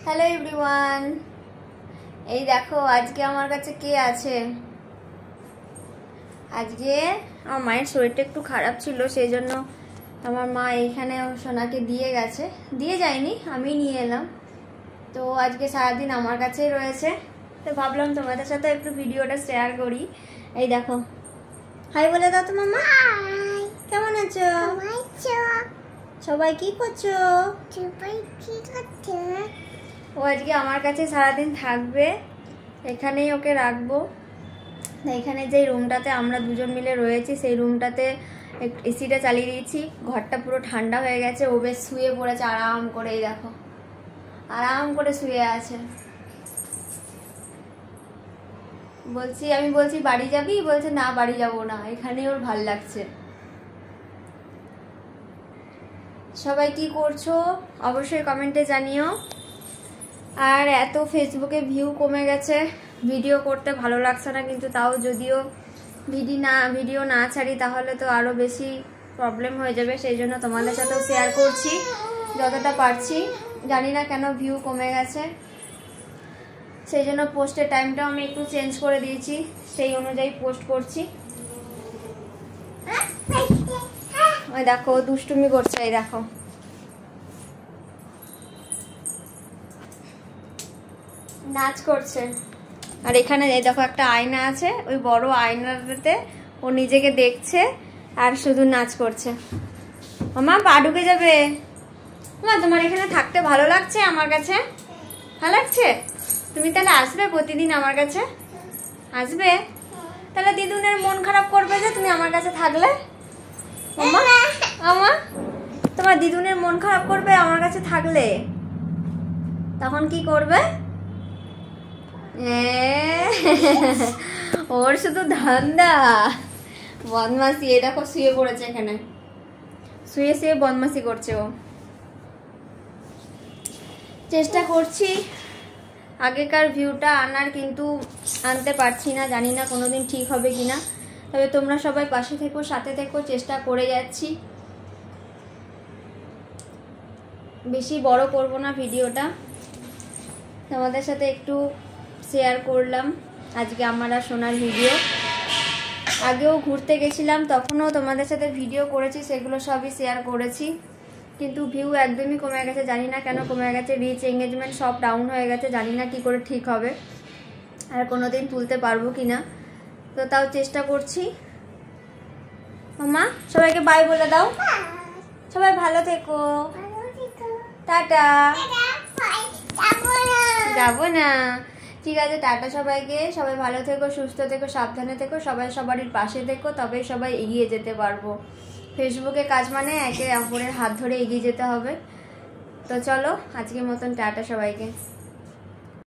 Hello everyone, এই দেখো আজকে আমার কাছে কে আছে। আজকে আমার মায়ের শরীরটা একটু খারাপ ছিল, সেই জন্য আমার মা এইখানে সোনাকে দিয়ে গেছে, দিয়ে যায়নি, আমি নিয়ে এলাম। তো আজকে সারাদিন আমার কাছেই রয়েছে, তো ভাবলাম তোমাদের সাথে একটু ভিডিওটা শেয়ার করি। এই দেখো, হাই বলে দাও তো মামা। কেমন আছো? সবাই কি করছো? ও আজকে আমার কাছে সারাদিন থাকবে, এখানেই ওকে রাখবো। এখানে যে রুমটাতে আমরা দুজন মিলে রয়েছি সেই রুমটাতে এসিটা চালিয়ে দিয়েছি, ঘরটা পুরো ঠান্ডা হয়ে গেছে। ও বেশ শুয়ে পড়েছে আরাম করে, এই দেখো আরাম করে শুয়ে আছে। আমি বলছি বাড়ি যাবি, বলছে না বাড়ি যাবো না, এখানেই ওর ভাল লাগছে। সবাই কি করছো অবশ্যই কমেন্টে জানিও। আর এত ফেসবুকে ভিউ কমে গেছে, ভিডিও করতে ভালো লাগছে না, কিন্তু তাও যদিও ভিডিও না ছাড়ি তাহলে তো আরও বেশি প্রবলেম হয়ে যাবে, সেই জন্য তোমাদের সাথেও শেয়ার করছি যতটা পারছি। জানি না কেন ভিউ কমে গেছে, সেই জন্য পোস্টের টাইমটাও আমি একটু চেঞ্জ করে দিয়েছি, সেই অনুযায়ী পোস্ট করছি। ওই দেখো দুষ্টুমি করছে, এই দেখো নাচ করছে। আর এখানে এই দেখো একটা আয়না আছে, ওই বড় আয়নাটাতে ও নিজেকে দেখছে আর শুধু নাচ করছে। মামা পা ঢুকে যাবে। মা তোমার এখানে থাকতে ভালো লাগছে? আমার কাছে ভালো লাগছে? তুমি তাহলে আসবে প্রতিদিন আমার কাছে? আসবে? তাহলে দিদুনের মন খারাপ করবে যে তুমি আমার কাছে থাকলে। মামা মামা তোমার দিদুনের মন খারাপ করবে আমার কাছে থাকলে, তখন কি করবে? ওর শুধু ধান্দা বদমাসি। এ দেখো শুয়ে পড়েছে, এখানে শুয়ে শুয়ে বদমাসি করছে ও। চেষ্টা করছি আগেকার ভিউটা আনার, কিন্তু আনতে পারছি না, জানি না কোনোদিন ঠিক হবে কিনা। তবে তোমরা সবাই পাশে থেকো, সাথে থেকো, চেষ্টা করে যাচ্ছি। বেশি বড় করব না ভিডিওটা, তোমাদের সাথে একটু শেয়ার করলাম আজকে আমার আর সোনার ভিডিও। আগেও ঘুরতে গেছিলাম, তখনও তোমাদের সাথে ভিডিও করেছি, সেগুলো সবই শেয়ার করেছি, কিন্তু ভিউ একদমই কমে গেছে। জানি না কেন কমে গেছে, রিচ এঙ্গেজমেন্ট সব ডাউন হয়ে গেছে, জানি না কি করে ঠিক হবে, আর কোনোদিন তুলতে পারবো কিনা। তো তাও চেষ্টা করছি। মামা সবাইকে বাই বলে দাও। সবাই ভালো থেকো, টাটা। যাবো না, ঠিক আছে, টাটা সবাইকে। সবাই ভালো থেকো, সুস্থ থেকো, সাবধানে থেকো, সবাই সবারই পাশে থেকো, তবে সবাই এগিয়ে যেতে পারবো। ফেসবুকে কাজ মানে একে অপরের হাত ধরে এগিয়ে যেতে হবে। তো চলো আজকের মতন টাটা সবাইকে।